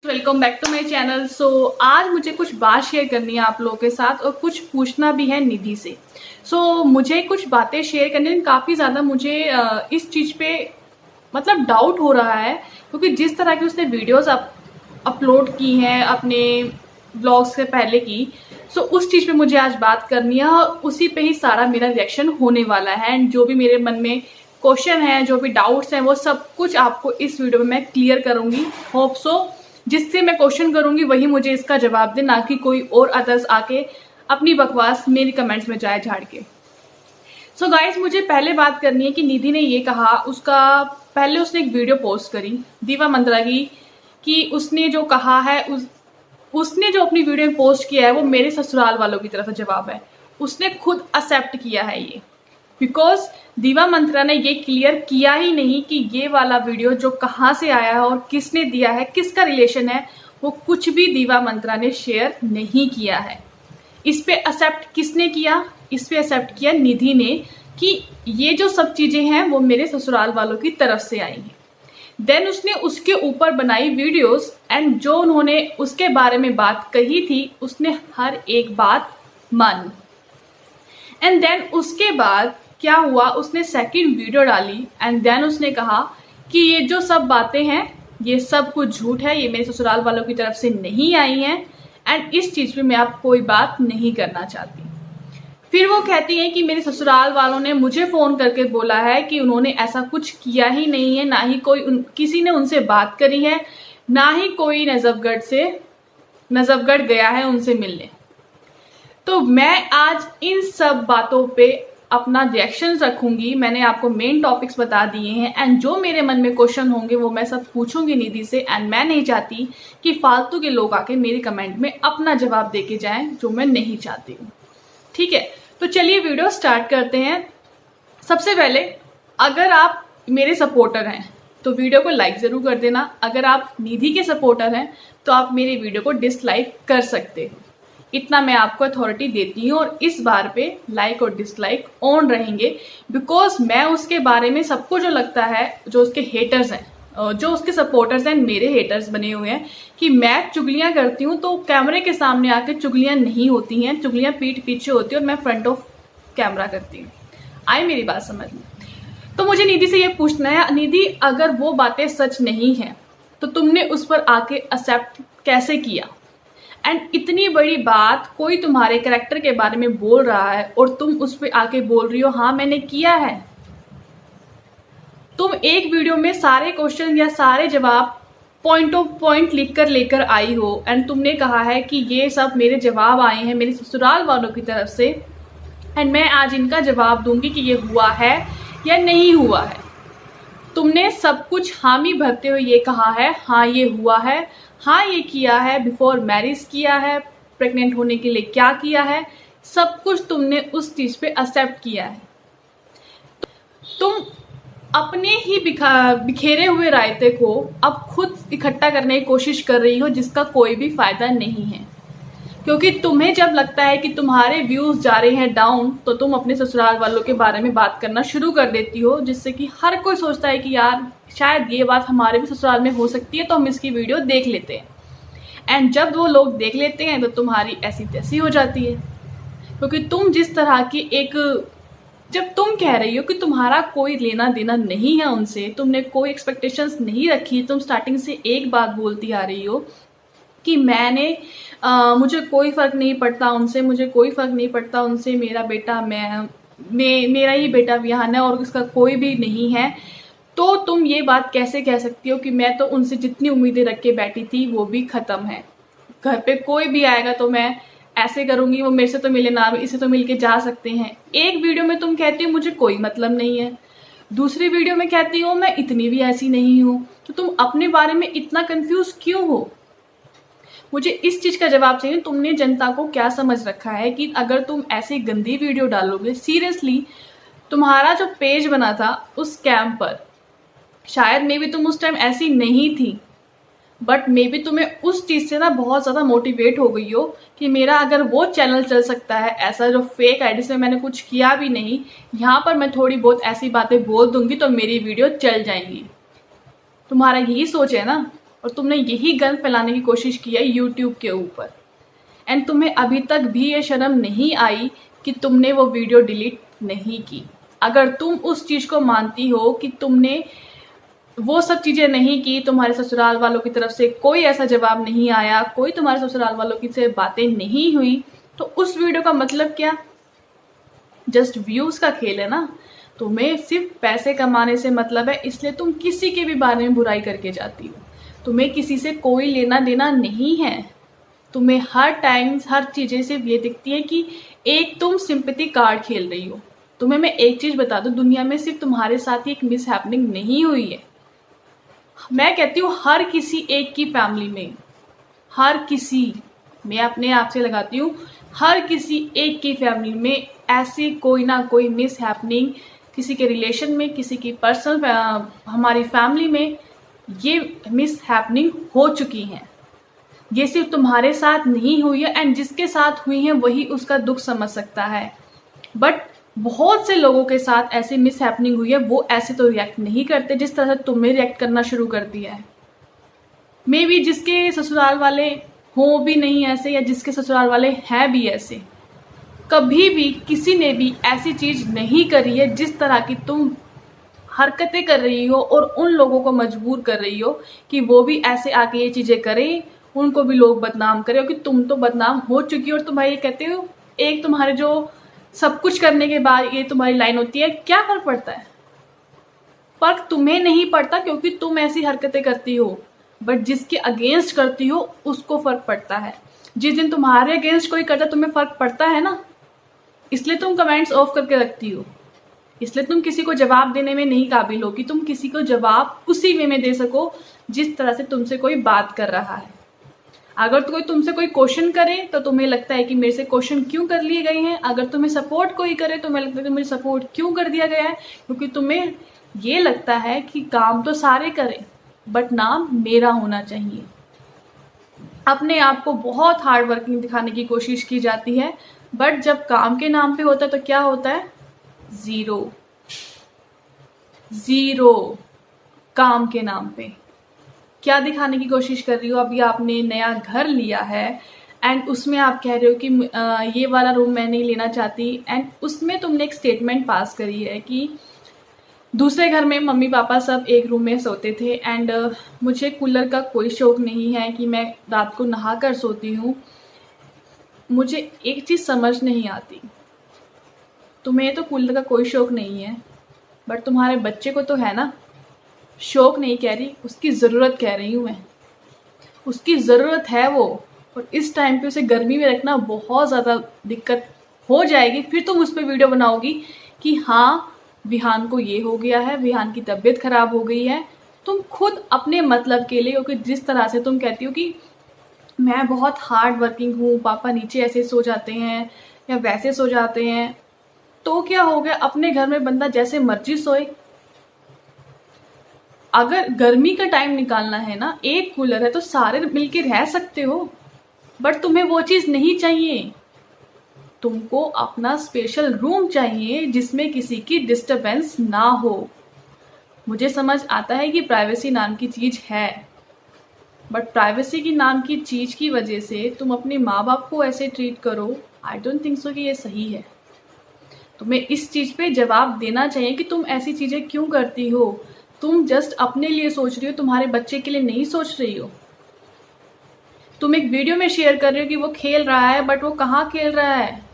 Welcome back to my channel. आज मुझे कुछ बात शेयर करनी है आप लोगों के साथ और कुछ पूछना भी है निधि से। मुझे कुछ बातें शेयर करने में काफ़ी ज़्यादा मुझे इस चीज़ पे मतलब डाउट हो रहा है, क्योंकि जिस तरह की उसने वीडियोस अपलोड की हैं अपने ब्लॉग्स से पहले की, उस चीज़ पे मुझे आज बात करनी है और उसी पे ही सारा मेरा रिएक्शन होने वाला है। एंड जो भी मेरे मन में क्वेश्चन है, जो भी डाउट्स हैं, वो सब कुछ आपको इस वीडियो में मैं क्लियर करूँगी। होप सो जिससे मैं क्वेश्चन करूंगी वही मुझे इसका जवाब दे, ना कि कोई और अदर्स आके अपनी बकवास मेरी कमेंट्स में जाए झाड़ के। गाइस, मुझे पहले बात करनी है कि निधि ने ये कहा, उसका पहले उसने एक वीडियो पोस्ट करी दीवा मंत्रा की, कि उसने जो कहा है उसने जो अपनी वीडियो में पोस्ट किया है वो मेरे ससुराल वालों की तरफ से जवाब है। उसने खुद एक्सेप्ट किया है ये, बिकॉज दीवा मंत्रा ने ये क्लियर किया ही नहीं कि ये वाला वीडियो जो कहाँ से आया है और किसने दिया है, किसका रिलेशन है, वो कुछ भी दीवा मंत्रा ने शेयर नहीं किया है। इस पे एक्सेप्ट किसने किया? इस पे एक्सेप्ट किया निधि ने, कि ये जो सब चीज़ें हैं वो मेरे ससुराल वालों की तरफ से आई हैं। देन उसने उसके ऊपर बनाई वीडियोस, एंड जो उन्होंने उसके बारे में बात कही थी उसने हर एक बात मानी। एंड देन उसके बाद क्या हुआ, उसने सेकंड वीडियो डाली एंड देन उसने कहा कि ये जो सब बातें हैं ये सब कुछ झूठ है, ये मेरे ससुराल वालों की तरफ से नहीं आई हैं एंड इस चीज़ पे मैं आप कोई बात नहीं करना चाहती। फिर वो कहती हैं कि मेरे ससुराल वालों ने मुझे फ़ोन करके बोला है कि उन्होंने ऐसा कुछ किया ही नहीं है, ना ही किसी ने उनसे बात करी है, ना ही कोई नजफगढ़ गया है उनसे मिलने। तो मैं आज इन सब बातों पे अपना रिएक्शन रखूंगी। मैंने आपको मेन टॉपिक्स बता दिए हैं एंड जो मेरे मन में क्वेश्चन होंगे वो मैं सब पूछूंगी निधि से। एंड मैं नहीं चाहती कि फालतू के लोग आके मेरी कमेंट में अपना जवाब देके जाएं, जो मैं नहीं चाहती हूँ। ठीक है, तो चलिए वीडियो स्टार्ट करते हैं। सबसे पहले, अगर आप मेरे सपोर्टर हैं तो वीडियो को लाइक ज़रूर कर देना। अगर आप निधि के सपोर्टर हैं तो आप मेरे वीडियो को डिसलाइक कर सकते हो, इतना मैं आपको अथॉरिटी देती हूँ। और इस बार पे लाइक और डिसलाइक ऑन रहेंगे, बिकॉज मैं उसके बारे में सबको जो लगता है, जो उसके हेटर्स हैं, जो उसके सपोर्टर्स हैं, मेरे हेटर्स बने हुए हैं कि मैं चुगलियाँ करती हूँ, तो कैमरे के सामने आके चुगलियाँ नहीं होती हैं, चुगलियाँ पीठ पीछे होती है और मैं फ्रंट ऑफ कैमरा करती हूँ। आई मेरी बात समझ में? तो मुझे निधि से ये पूछना है, निधि अगर वो बातें सच नहीं हैं तो तुमने उस पर आके एक्सेप्ट कैसे किया? एंड इतनी बड़ी बात कोई तुम्हारे कैरेक्टर के बारे में बोल रहा है और तुम उस पर आके बोल रही हो हाँ मैंने किया है। तुम एक वीडियो में सारे क्वेश्चन या सारे जवाब पॉइंट ऑफ पॉइंट लिख कर लेकर आई हो एंड तुमने कहा है कि ये सब मेरे जवाब आए हैं मेरे ससुराल वालों की तरफ से एंड मैं आज इनका जवाब दूंगी कि ये हुआ है या नहीं हुआ है। तुमने सब कुछ हामी भरते हुए ये कहा है हाँ ये हुआ है, हाँ ये किया है, बिफोर मैरिज किया है, प्रेग्नेंट होने के लिए क्या किया है, सब कुछ तुमने उस चीज़ पे एक्सेप्ट किया है। तुम अपने ही बिखेरे हुए रायते को अब खुद इकट्ठा करने की कोशिश कर रही हो, जिसका कोई भी फायदा नहीं है। क्योंकि तुम्हें जब लगता है कि तुम्हारे व्यूज जा रहे हैं डाउन, तो तुम अपने ससुराल वालों के बारे में बात करना शुरू कर देती हो, जिससे कि हर कोई सोचता है कि यार शायद ये बात हमारे भी ससुराल में हो सकती है, तो हम इसकी वीडियो देख लेते हैं। एंड जब वो लोग देख लेते हैं तो तुम्हारी ऐसी तैसी हो जाती है, क्योंकि तुम जिस तरह की जब तुम कह रही हो कि तुम्हारा कोई लेना देना नहीं है उनसे, तुमने कोई एक्सपेक्टेशंस नहीं रखी, तुम स्टार्टिंग से एक बात बोलती आ रही हो कि मुझे कोई फ़र्क नहीं पड़ता उनसे, मुझे कोई फ़र्क नहीं पड़ता उनसे, मेरा बेटा मेरा ही बेटा विहान है और उसका कोई भी नहीं है। तो तुम ये बात कैसे कह सकती हो कि मैं तो उनसे जितनी उम्मीदें रख के बैठी थी वो भी ख़त्म है, घर पे कोई भी आएगा तो मैं ऐसे करूँगी, वो मेरे से तो मिले ना, इससे तो मिल के जा सकते हैं। एक वीडियो में तुम कहती हो मुझे कोई मतलब नहीं है, दूसरी वीडियो में कहती हो मैं इतनी भी ऐसी नहीं हूँ। तो तुम अपने बारे में इतना कंफ्यूज क्यों हो? मुझे इस चीज़ का जवाब चाहिए। तुमने जनता को क्या समझ रखा है कि अगर तुम ऐसी गंदी वीडियो डालोगे, सीरियसली तुम्हारा जो पेज बना था उस कैंप पर, शायद मे बी तुम उस टाइम ऐसी नहीं थी, बट मे बी तुम्हें उस चीज़ से ना बहुत ज़्यादा मोटिवेट हो गई हो कि मेरा अगर वो चैनल चल सकता है, ऐसा जो फेक आईडी से मैंने कुछ किया भी नहीं, यहाँ पर मैं थोड़ी बहुत ऐसी बातें बोल दूंगी तो मेरी वीडियो चल जाएंगी। तुम्हारा यही सोच है ना? और तुमने यही गंद फैलाने की कोशिश की है यूट्यूब के ऊपर। एंड तुम्हें अभी तक भी ये शर्म नहीं आई कि तुमने वो वीडियो डिलीट नहीं की। अगर तुम उस चीज़ को मानती हो कि तुमने वो सब चीज़ें नहीं की, तुम्हारे ससुराल वालों की तरफ से कोई ऐसा जवाब नहीं आया, कोई तुम्हारे ससुराल वालों की से बातें नहीं हुई, तो उस वीडियो का मतलब क्या? जस्ट व्यूज़ का खेल है ना। तुम्हें सिर्फ पैसे कमाने से मतलब है, इसलिए तुम किसी के भी बारे में बुराई करके जाती हो। तुम्हें किसी से कोई लेना देना नहीं है। तुम्हें हर टाइम हर चीज़ें सिर्फ ये दिखती है कि एक तुम सिंपैथी कार्ड खेल रही हो। तुम्हें मैं एक चीज़ बता दूं, दुनिया में सिर्फ तुम्हारे साथ ही एक मिस हैपनिंग नहीं हुई है। मैं कहती हूँ हर किसी एक की फैमिली में, हर किसी, मैं अपने आप से लगाती हूँ, हर किसी एक की फैमिली में ऐसी कोई ना कोई मिस हैपनिंग, किसी के रिलेशन में, किसी की पर्सनल हमारी फैमिली में ये मिस हैपनिंग हो चुकी हैं। ये सिर्फ तुम्हारे साथ नहीं हुई है, एंड जिसके साथ हुई है वही उसका दुख समझ सकता है। बट बहुत से लोगों के साथ ऐसी मिस हैपनिंग हुई है, वो ऐसे तो रिएक्ट नहीं करते जिस तरह से तुमने रिएक्ट करना शुरू कर दिया है। मे बी जिसके ससुराल वाले हों भी नहीं ऐसे, या जिसके ससुराल वाले हैं भी ऐसे, कभी भी किसी ने भी ऐसी चीज़ नहीं करी है जिस तरह की तुम हरकतें कर रही हो और उन लोगों को मजबूर कर रही हो कि वो भी ऐसे आके ये चीज़ें करें, उनको भी लोग बदनाम करें, क्योंकि तुम तो बदनाम हो चुकी हो। और तुम भाई ये कहते हो, एक तुम्हारे जो सब कुछ करने के बाद ये तुम्हारी लाइन होती है, क्या फ़र्क पड़ता है? फ़र्क तुम्हें नहीं पड़ता क्योंकि तुम ऐसी हरकतें करती हो, बट जिसके अगेंस्ट करती हो उसको फ़र्क पड़ता है। जिस दिन तुम्हारे अगेंस्ट कोई करता तुम्हें फ़र्क पड़ता है ना, इसलिए तुम कमेंट्स ऑफ करके रखती हो, इसलिए तुम किसी को जवाब देने में नहीं काबिल हो कि तुम किसी को जवाब उसी वे में दे सको जिस तरह से तुमसे कोई बात कर रहा है। अगर तो कोई तुमसे कोई क्वेश्चन करे तो तुम्हें लगता है कि मेरे से क्वेश्चन क्यों कर लिए गए हैं, अगर तुम्हें सपोर्ट कोई करे तो तुम्हें लगता है कि मुझे सपोर्ट क्यों कर दिया गया है, क्योंकि तुम्हें ये लगता है कि काम तो सारे करें बट नाम मेरा होना चाहिए। अपने आप को बहुत हार्ड वर्किंग दिखाने की कोशिश की जाती है, बट जब काम के नाम पे होता है तो क्या होता है? Zero, zero. काम के नाम पे क्या दिखाने की कोशिश कर रही हो? अभी आपने नया घर लिया है एंड उसमें आप कह रहे हो कि ये वाला रूम मैं नहीं लेना चाहती, एंड उसमें तुमने एक स्टेटमेंट पास करी है कि दूसरे घर में मम्मी पापा सब एक रूम में सोते थे एंड मुझे कूलर का कोई शौक़ नहीं है कि मैं रात को नहा कर सोती हूँ। मुझे एक चीज़ समझ नहीं आती, तुम्हें तो कूलर का कोई शौक़ नहीं है, बट तुम्हारे बच्चे को तो है ना। शौक़ नहीं कह रही, उसकी ज़रूरत कह रही हूँ मैं। उसकी ज़रूरत है वो, और इस टाइम पे उसे गर्मी में रखना बहुत ज़्यादा दिक्कत हो जाएगी। फिर तुम उस पर वीडियो बनाओगी कि हाँ विहान को ये हो गया है, विहान की तबीयत ख़राब हो गई है। तुम खुद अपने मतलब के लिए, क्योंकि जिस तरह से तुम कहती हो कि मैं बहुत हार्ड वर्किंग हूँ, पापा नीचे ऐसे सो जाते हैं या वैसे सो जाते हैं, तो क्या हो गया? अपने घर में बंदा जैसे मर्जी सोए। अगर गर्मी का टाइम निकालना है ना, एक कूलर है तो सारे मिलके रह सकते हो, बट तुम्हें वो चीज़ नहीं चाहिए। तुमको अपना स्पेशल रूम चाहिए जिसमें किसी की डिस्टरबेंस ना हो। मुझे समझ आता है कि प्राइवेसी नाम की चीज़ है, बट प्राइवेसी की नाम की चीज़ की वजह से तुम अपने माँ बाप को ऐसे ट्रीट करो, आई डोंट थिंक सो कि ये सही है। तुम्हें इस चीज़ पे जवाब देना चाहिए कि तुम ऐसी चीज़ें क्यों करती हो। तुम जस्ट अपने लिए सोच रही हो, तुम्हारे बच्चे के लिए नहीं सोच रही हो। तुम एक वीडियो में शेयर कर रहे हो कि वो खेल रहा है, बट वो कहाँ खेल रहा है?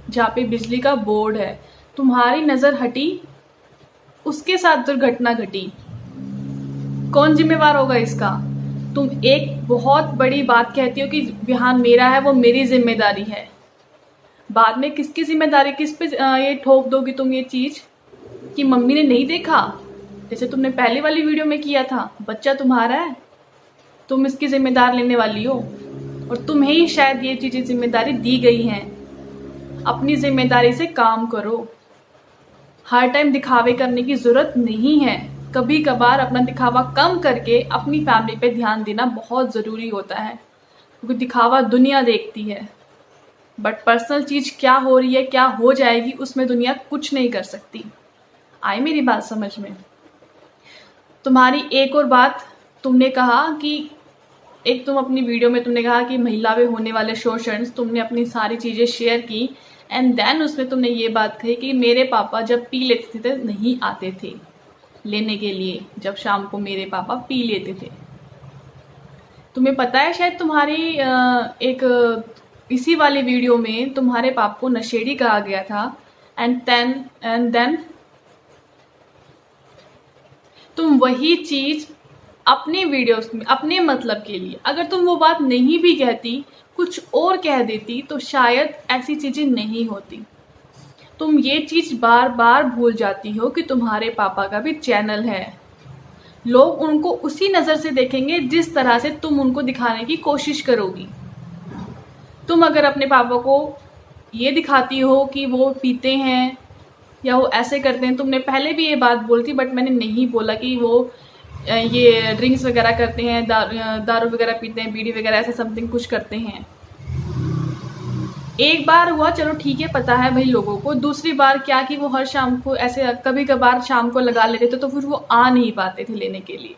जहाँ पे बिजली का बोर्ड है। तुम्हारी नज़र हटी, उसके साथ दुर्घटना घटी। कौन जिम्मेवार होगा इसका? तुम एक बहुत बड़ी बात कहती हो कि विहान मेरा है, वो मेरी जिम्मेदारी है। बाद में किसकी जिम्मेदारी, किस पे ये ठोक दोगी तुम ये चीज़ कि मम्मी ने नहीं देखा, जैसे तुमने पहले वाली वीडियो में किया था। बच्चा तुम्हारा है, तुम इसकी जिम्मेदार लेने वाली हो, और तुम्हें ही शायद ये चीज़ें जिम्मेदारी दी गई हैं। अपनी जिम्मेदारी से काम करो। हर टाइम दिखावे करने की ज़रूरत नहीं है। कभी कभार अपना दिखावा कम करके अपनी फैमिली पे ध्यान देना बहुत ज़रूरी होता है, क्योंकि दिखावा दुनिया देखती है, बट पर्सनल चीज़ क्या हो रही है, क्या हो जाएगी, उसमें दुनिया कुछ नहीं कर सकती। आई मेरी बात समझ में? तुम्हारी एक और बात, तुमने कहा कि एक तुम अपनी वीडियो में तुमने कहा कि महिला में होने वाले शोषण, तुमने अपनी सारी चीज़ें शेयर की एंड देन उसमें तुमने ये बात कही कि मेरे पापा जब पी लेते थे नहीं आते थे लेने के लिए, जब शाम को मेरे पापा पी लेते थे। तुम्हें पता है शायद तुम्हारी इसी वाली वीडियो में तुम्हारे पापा को नशेड़ी कहा गया था एंड देन तुम वही चीज़ अपने वीडियोस में अपने मतलब के लिए, अगर तुम वो बात नहीं भी कहती, कुछ और कह देती, तो शायद ऐसी चीज़ें नहीं होती। तुम ये चीज़ बार बार भूल जाती हो कि तुम्हारे पापा का भी चैनल है। लोग उनको उसी नज़र से देखेंगे जिस तरह से तुम उनको दिखाने की कोशिश करोगी। तुम अगर अपने पापा को ये दिखाती हो कि वो पीते हैं या वो ऐसे करते हैं, तुमने पहले भी ये बात बोली थी बट मैंने नहीं बोला कि वो ये ड्रिंक्स वगैरह करते हैं, दारू वगैरह पीते हैं, बीड़ी वगैरह ऐसा समथिंग कुछ करते हैं। एक बार हुआ चलो ठीक है, पता है भाई लोगों को। दूसरी बार क्या कि वो हर शाम को ऐसे कभी कभार शाम को लगा लेते थे तो फिर वो आ नहीं पाते थे लेने के लिए।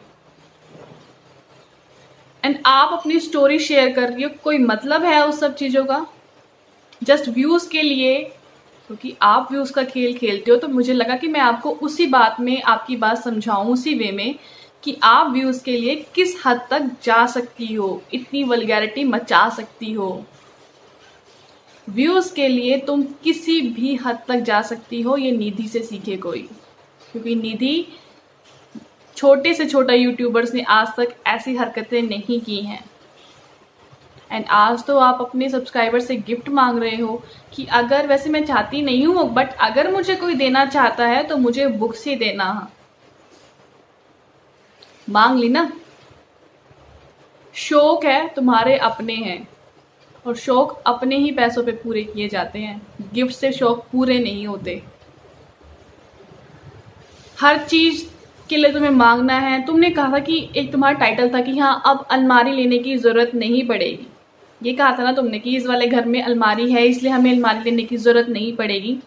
एंड आप अपनी स्टोरी शेयर कर रही हो, कोई मतलब है उस सब चीज़ों का? जस्ट व्यूज़ के लिए, क्योंकि आप व्यूज़ का खेल खेलते हो, तो मुझे लगा कि मैं आपको उसी बात में आपकी बात समझाऊं, उसी वे में कि आप व्यूज़ के लिए किस हद तक जा सकती हो, इतनी वल्गैरिटी मचा सकती हो। व्यूज़ के लिए तुम किसी भी हद तक जा सकती हो, ये निधि से सीखे कोई, क्योंकि निधि छोटे से छोटा यूट्यूबर्स ने आज तक ऐसी हरकतें नहीं की हैं। एंड आज तो आप अपने सब्सक्राइबर से गिफ्ट मांग रहे हो कि अगर, वैसे मैं चाहती नहीं हूँ बट अगर मुझे कोई देना चाहता है तो मुझे बुक्स ही देना। मांग ली ना। शौक है तुम्हारे अपने हैं और शौक अपने ही पैसों पे पूरे किए जाते हैं, गिफ्ट से शौक पूरे नहीं होते। हर चीज के लिए तुम्हें मांगना है। तुमने कहा था कि एक तुम्हारा टाइटल था कि हाँ अब अलमारी लेने की जरूरत नहीं पड़ेगी, ये कहा था ना तुमने कि इस वाले घर में अलमारी है इसलिए हमें अलमारी लेने की जरूरत नहीं पड़ेगी।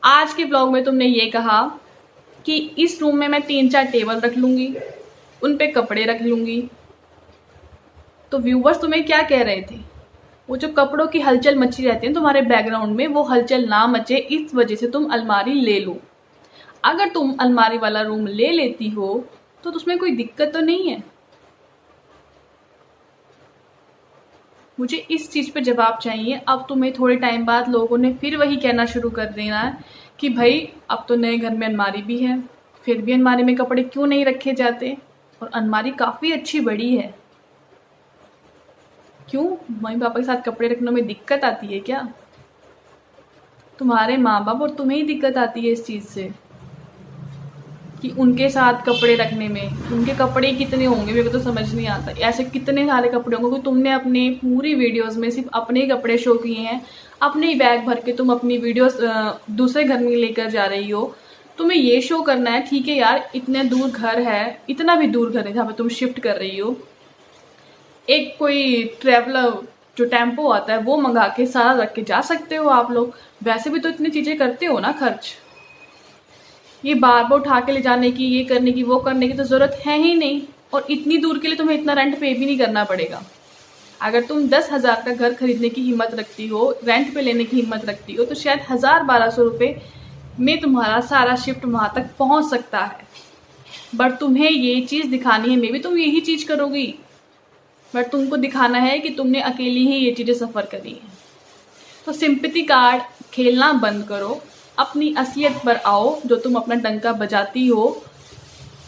आज के ब्लॉग में तुमने ये कहा कि इस रूम में मैं 3-4 टेबल रख लूंगी, उन पे कपड़े रख लूंगी। तो व्यूवर्स तुम्हें क्या कह रहे थे? वो जो कपड़ों की हलचल मची रहती है तुम्हारे बैकग्राउंड में, वो हलचल ना मचे इस वजह से तुम अलमारी ले लो। अगर तुम अलमारी वाला रूम ले लेती हो तो उसमें कोई दिक्कत तो नहीं है। मुझे इस चीज़ पे जवाब चाहिए। अब तुम्हें थोड़े टाइम बाद लोगों ने फिर वही कहना शुरू कर देना है कि भाई अब तो नए घर में अलमारी भी है, फिर भी अलमारी में कपड़े क्यों नहीं रखे जाते, और अलमारी काफ़ी अच्छी बड़ी है। क्यों मम्मी पापा के साथ कपड़े रखने में दिक्कत आती है क्या? तुम्हारे माँ बाप और तुम्हें ही दिक्कत आती है इस चीज़ से कि उनके साथ कपड़े रखने में। उनके कपड़े कितने होंगे मेरे को तो समझ नहीं आता। ऐसे कितने सारे कपड़े होंगे कि तुमने अपने पूरी वीडियोस में सिर्फ अपने ही कपड़े शो किए हैं, अपने ही बैग भर के तुम अपनी वीडियोस दूसरे घर में लेकर जा रही हो। तुम्हें ये शो करना है, ठीक है यार, इतने दूर घर है, इतना भी दूर घर है जहाँ पे तुम शिफ्ट कर रही हो, एक कोई ट्रैवलर जो टेम्पो आता है वो मंगा के सारा रख के जा सकते हो आप लोग। वैसे भी तो इतनी चीज़ें करते हो ना खर्च, ये बार बार उठा के ले जाने की, ये करने की, वो करने की तो ज़रूरत है ही नहीं। और इतनी दूर के लिए तुम्हें इतना रेंट पे भी नहीं करना पड़ेगा। अगर तुम 10,000 का घर खरीदने की हिम्मत रखती हो, रेंट पे लेने की हिम्मत रखती हो, तो शायद 1,000-1,200 रुपये में तुम्हारा सारा शिफ्ट वहाँ तक पहुँच सकता है। बट तुम्हें ये चीज़ दिखानी है, मे बी तुम यही चीज़ करोगी, बट तुमको दिखाना है कि तुमने अकेली ही ये चीज़ें सफ़र करी हैं। तो सिंपैथी कार्ड खेलना बंद करो, अपनी असलियत पर आओ। जो तुम अपना डंका बजाती हो,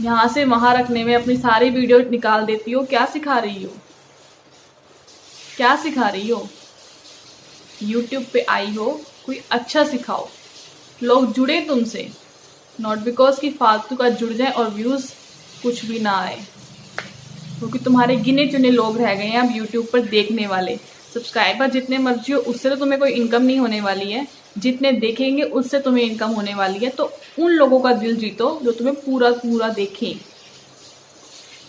यहाँ से वहाँ रखने में अपनी सारी वीडियो निकाल देती हो, क्या सिखा रही हो? क्या सिखा रही हो? यूट्यूब पे आई हो, कोई अच्छा सिखाओ, लोग जुड़े तुमसे, नॉट बिकॉज कि फालतू का जुड़ जाए और व्यूज़ कुछ भी ना आए, क्योंकि तुम्हारे गिने चुने लोग रह गए हैं अब यूट्यूब पर देखने वाले। सब्सक्राइबर जितने मर्जी हो उससे तो तुम्हें कोई इनकम नहीं होने वाली है, जितने देखेंगे उससे तुम्हें इनकम होने वाली है। तो उन लोगों का दिल जीतो जो तुम्हें पूरा पूरा देखें,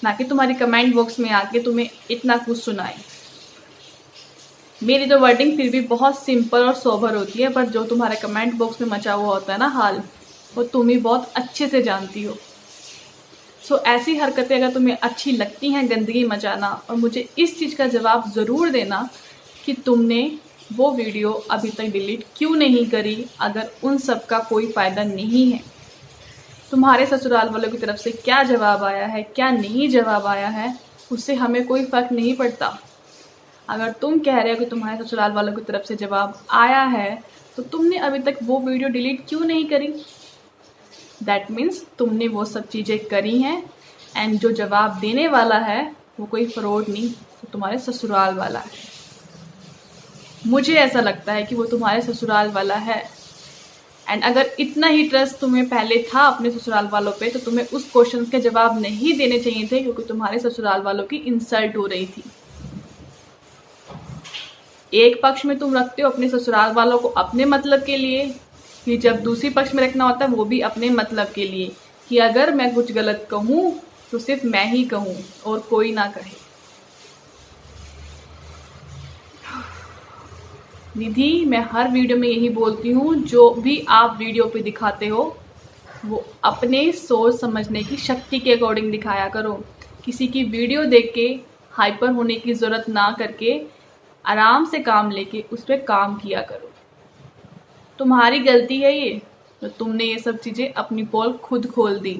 ना कि तुम्हारी कमेंट बॉक्स में आके तुम्हें इतना कुछ सुनाए। मेरी तो वर्डिंग फिर भी बहुत सिंपल और सोबर होती है, पर जो तुम्हारे कमेंट बॉक्स में मचा हुआ होता है ना हाल, वो तुम ही बहुत अच्छे से जानती हो। सो ऐसी हरकतें अगर तुम्हें अच्छी लगती हैं, गंदगी मचाना, और मुझे इस चीज़ का जवाब ज़रूर देना कि तुमने वो वीडियो अभी तक डिलीट क्यों नहीं करी, अगर उन सब का कोई फ़ायदा नहीं है। तुम्हारे ससुराल वालों की तरफ से क्या जवाब आया है, क्या नहीं जवाब आया है, उससे हमें कोई फ़र्क नहीं पड़ता। अगर तुम कह रहे हो कि तुम्हारे ससुराल वालों की तरफ से जवाब आया है, तो तुमने अभी तक वो वीडियो डिलीट क्यों नहीं करी? दैट मीन्स तुमने वो सब चीज़ें करी हैं, एंड जो जवाब देने वाला है वो कोई फ्रॉड नहीं, तो तुम्हारे ससुराल वाला है। मुझे ऐसा लगता है कि वो तुम्हारे ससुराल वाला है। एंड अगर इतना ही ट्रस्ट तुम्हें पहले था अपने ससुराल वालों पे, तो तुम्हें उस क्वेश्चन के जवाब नहीं देने चाहिए थे, क्योंकि तुम्हारे ससुराल वालों की इंसल्ट हो रही थी। एक पक्ष में तुम रखते हो अपने ससुराल वालों को अपने मतलब के लिए, कि जब दूसरी पक्ष में रखना होता है वो भी अपने मतलब के लिए, कि अगर मैं कुछ गलत कहूँ तो सिर्फ मैं ही कहूँ और कोई ना कहे। निधि, मैं हर वीडियो में यही बोलती हूँ, जो भी आप वीडियो पे दिखाते हो वो अपने सोच समझने की शक्ति के अकॉर्डिंग दिखाया करो। किसी की वीडियो देख के हाइपर होने की ज़रूरत ना करके आराम से काम लेके उस पर काम किया करो। तुम्हारी गलती है ये, तो तुमने ये सब चीज़ें अपनी पोल खुद खोल दी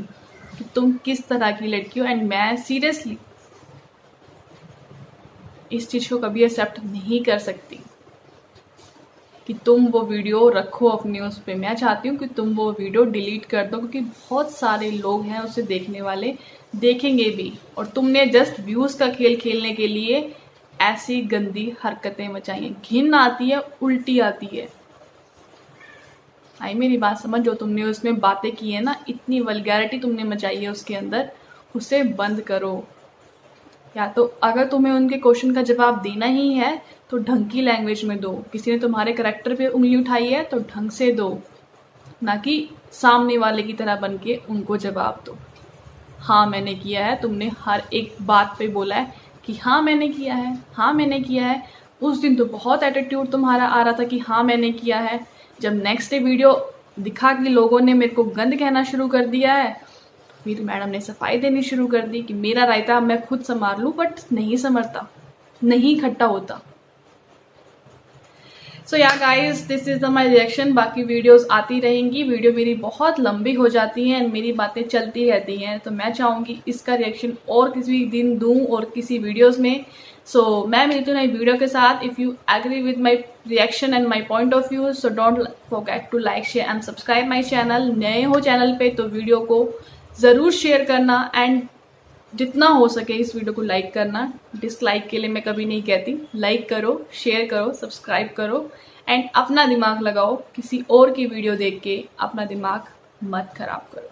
कि तुम किस तरह की लड़की हो। एंड मैं सीरियसली इस चीज़ को कभी एक्सेप्ट नहीं कर सकती कि तुम वो वीडियो रखो अपनी उस पर। मैं चाहती हूँ कि तुम वो वीडियो डिलीट कर दो, क्योंकि बहुत सारे लोग हैं उसे देखने वाले, देखेंगे भी, और तुमने जस्ट व्यूज़ का खेल खेलने के लिए ऐसी गंदी हरकतें मचाई हैं। घिन आती है, उल्टी आती है। आई मेरी बात समझ, जो तुमने उसमें बातें की है ना, इतनी वल्गैरिटी तुमने मचाई है उसके अंदर, उसे बंद करो। या तो अगर तुम्हें उनके क्वेश्चन का जवाब देना ही है तो ढंग की लैंग्वेज में दो। किसी ने तुम्हारे करैक्टर पे उंगली उठाई है तो ढंग से दो, ना कि सामने वाले की तरह बन के उनको जवाब दो। हाँ मैंने किया है, तुमने हर एक बात पे बोला है कि हाँ मैंने किया है, हाँ मैंने किया है। उस दिन तो बहुत एटीट्यूड तुम्हारा आ रहा था कि हाँ मैंने किया है। जब नेक्स्ट डे वीडियो दिखा कि लोगों ने मेरे को गंद कहना शुरू कर दिया है, फिर मैडम ने सफाई देनी शुरू कर दी कि मेरा रायता मैं खुद संभाल लूँ, बट नहीं संभलता, नहीं इकट्ठा होता। सो yeah guys, this is the my reaction. बाकी वीडियोस आती रहेंगी, वीडियो मेरी बहुत लंबी हो जाती हैं, मेरी बातें चलती रहती हैं, तो मैं चाहूँगी इसका रिएक्शन और किसी दिन दूँ और किसी वीडियोस में। सो मैं मिलती हूँ नई वीडियो के साथ। If you agree with my reaction and my point of view, so don't forget to like, share and subscribe my channel. नए हो चैनल पे तो वीडियो को ज़रूर शेयर करना, एंड जितना हो सके इस वीडियो को लाइक करना। डिसलाइक के लिए मैं कभी नहीं कहती, लाइक करो, शेयर करो, सब्सक्राइब करो, एंड अपना दिमाग लगाओ। किसी और की वीडियो देख के अपना दिमाग मत खराब करो।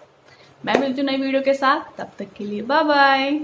मैं मिलती हूँ नई वीडियो के साथ, तब तक के लिए बाय बाय।